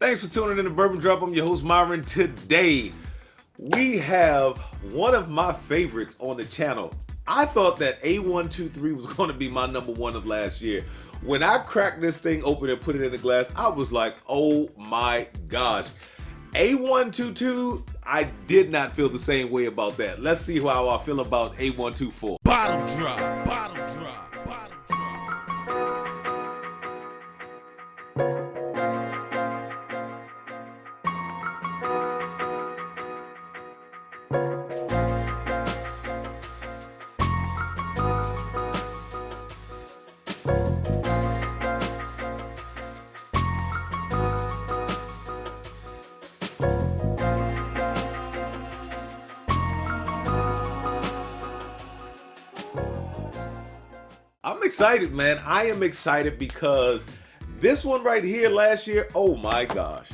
Thanks for tuning in to Bourbon Drop. I'm your host, Myron. Today, we have one of my favorites on the channel. I thought that A123 was going to be my number one of last year. When I cracked this thing open and put it in the glass, I was like, oh my gosh. A122, I did not feel the same way about that. Let's see how I feel about A124. Bottle drop, bottle drop, bottle drop. I'm excited, man. I am excited because this one right here last year, oh my gosh.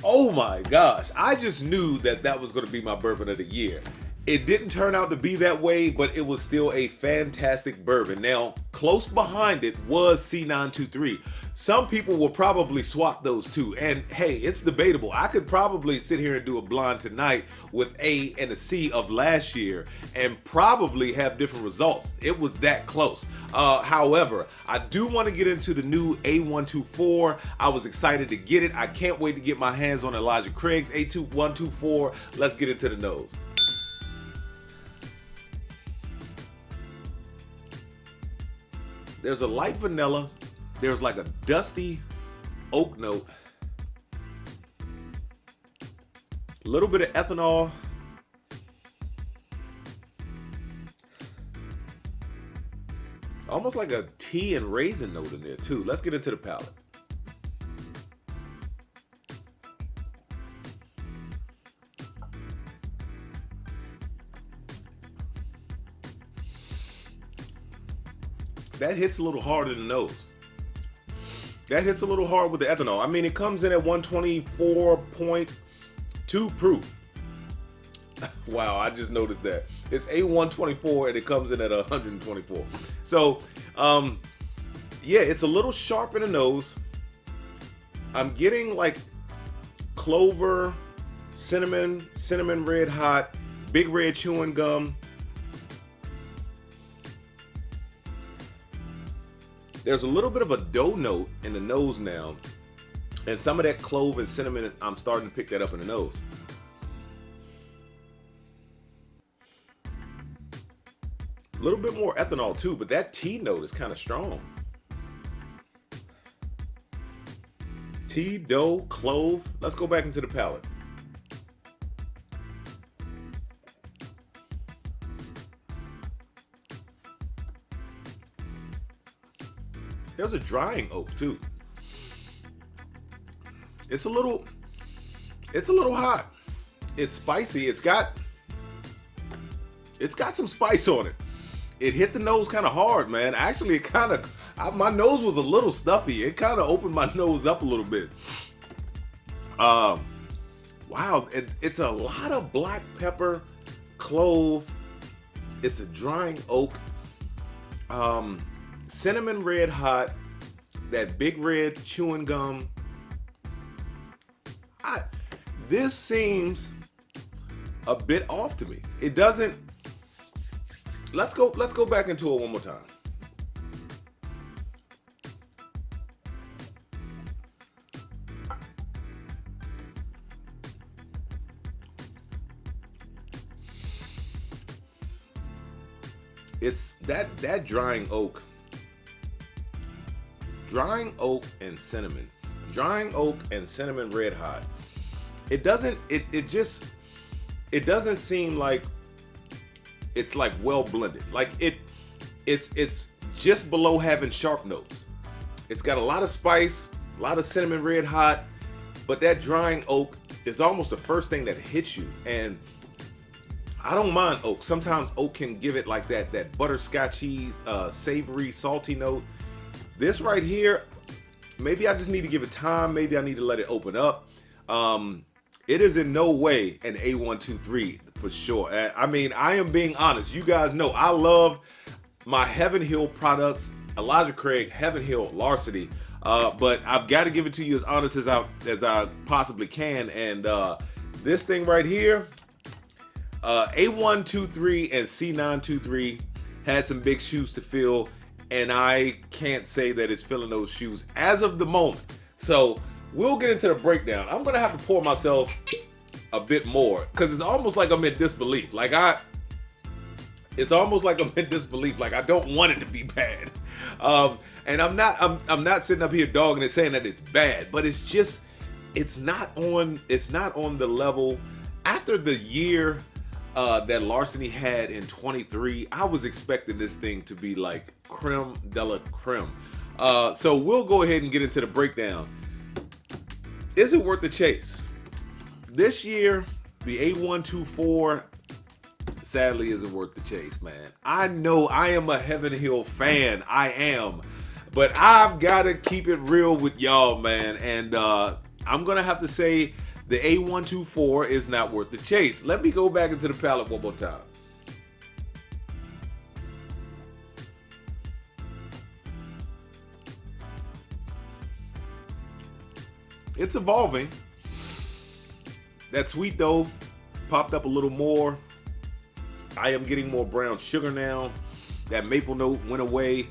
Oh my gosh. I just knew that that was going to be my bourbon of the year. It didn't turn out to be that way, but it was still a fantastic bourbon. Now, close behind it was C923. Some people will probably swap those two. And hey, it's debatable. I could probably sit here and do a blind tonight with A and a C of last year and probably have different results. It was that close. However, I do want to get into the new A124. I was excited to get it. I can't wait to get my hands on Elijah Craig's A124. Let's get into the nose. There's a light vanilla. There's like a dusty oak note. A little bit of ethanol. Almost like a tea and raisin note in there too. Let's get into the palate. That hits a little hard in the nose. That hits a little hard with the ethanol. I mean, it comes in at 124.2 proof. Wow, I just noticed that. It's A124 and it comes in at 124. So, yeah, it's a little sharp in the nose. I'm getting like clover, cinnamon red hot, big red chewing gum. There's a little bit of a dough note in the nose now. And some of that clove and cinnamon, I'm starting to pick that up in the nose. A little bit more ethanol too, but that tea note is kind of strong. Tea, dough, clove. Let's go back into the palate. There's a drying oak too. It's a little hot. It's spicy. It's got some spice on it. It hit the nose kind of hard, man. Actually, my nose was a little stuffy. It kind of opened my nose up a little bit. Wow, it's a lot of black pepper, clove. It's a drying oak. Cinnamon red hot, that big red chewing gum. This seems a bit off to me. It doesn't. Let's go back into it one more time. It's that drying oak. Drying oak and cinnamon. Drying oak and cinnamon red hot. It doesn't seem like it's like well blended. Like it's just below having sharp notes. It's got a lot of spice, a lot of cinnamon red hot, but that drying oak is almost the first thing that hits you. And I don't mind oak. Sometimes oak can give it like that butterscotchy, savory, salty note. This right here, maybe I just need to give it time. Maybe I need to let it open up. It is in no way an A123 for sure. I mean, I am being honest. You guys know I love my Heaven Hill products. Elijah Craig, Heaven Hill, LARCENY. But I've got to give it to you as honest as I possibly can. And this thing right here, A123 and C923 had some big shoes to fill, and I can't say that it's filling those shoes as of the moment. So we'll get into the breakdown. I'm gonna have to pour myself a bit more because it's almost like I'm in disbelief. It's almost like I'm in disbelief. Like I don't want it to be bad, and I'm not sitting up here dogging it saying that it's bad, but it's not on the level. After the year that Larceny had in 23, I was expecting this thing to be like creme de la creme. So we'll go ahead and get into the breakdown. Is it worth the chase? This year, the A124 sadly isn't worth the chase, man. I know I am a Heaven Hill fan. I am. But I've got to keep it real with y'all, man. And I'm going to have to say the A124 is not worth the chase. Let me go back into the palate one more time. It's evolving. That sweet dough popped up a little more. I am getting more brown sugar now. That maple note went away.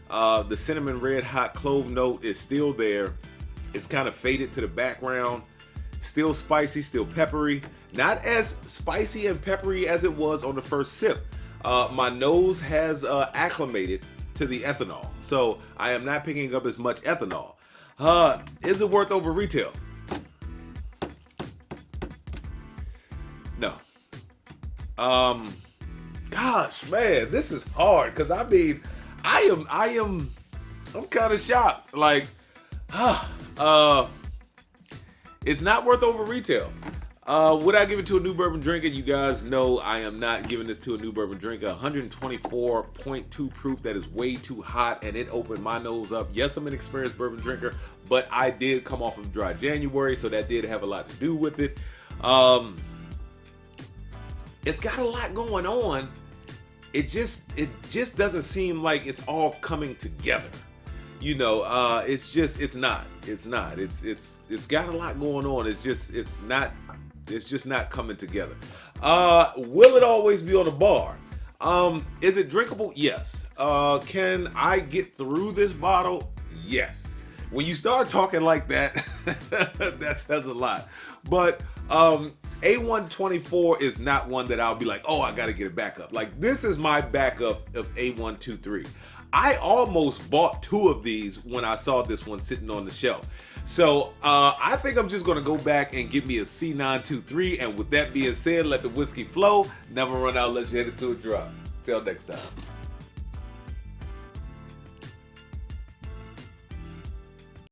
The cinnamon red hot clove note is still there. It's kind of faded to the background. Still spicy, still peppery. Not as spicy and peppery as it was on the first sip. My nose has acclimated to the ethanol, so I am not picking up as much ethanol. Is it worth over retail? No. Gosh, man, this is hard because I mean, I'm kind of shocked. Like, it's not worth over retail. Would I give it to a new bourbon drinker? You guys know I am not giving this to a new bourbon drinker. 124.2 proof, that is way too hot, and it opened my nose up. Yes, I'm an experienced bourbon drinker, but I did come off of dry January, so that did have a lot to do with it. It's got a lot going on. It just doesn't seem like it's all coming together. You know, it's not. It's got a lot going on. It's just not coming together. Will it always be on the bar? Is it drinkable? Yes. Can I get through this bottle? Yes. When you start talking like that, that says a lot. But A124 is not one that I'll be like, oh, I got to get a backup. Like, this is my backup of A123. I almost bought two of these when I saw this one sitting on the shelf. So I think I'm just going to go back and get me a C923. And with that being said, let the whiskey flow. Never run out unless you head it to a drop. Till next time.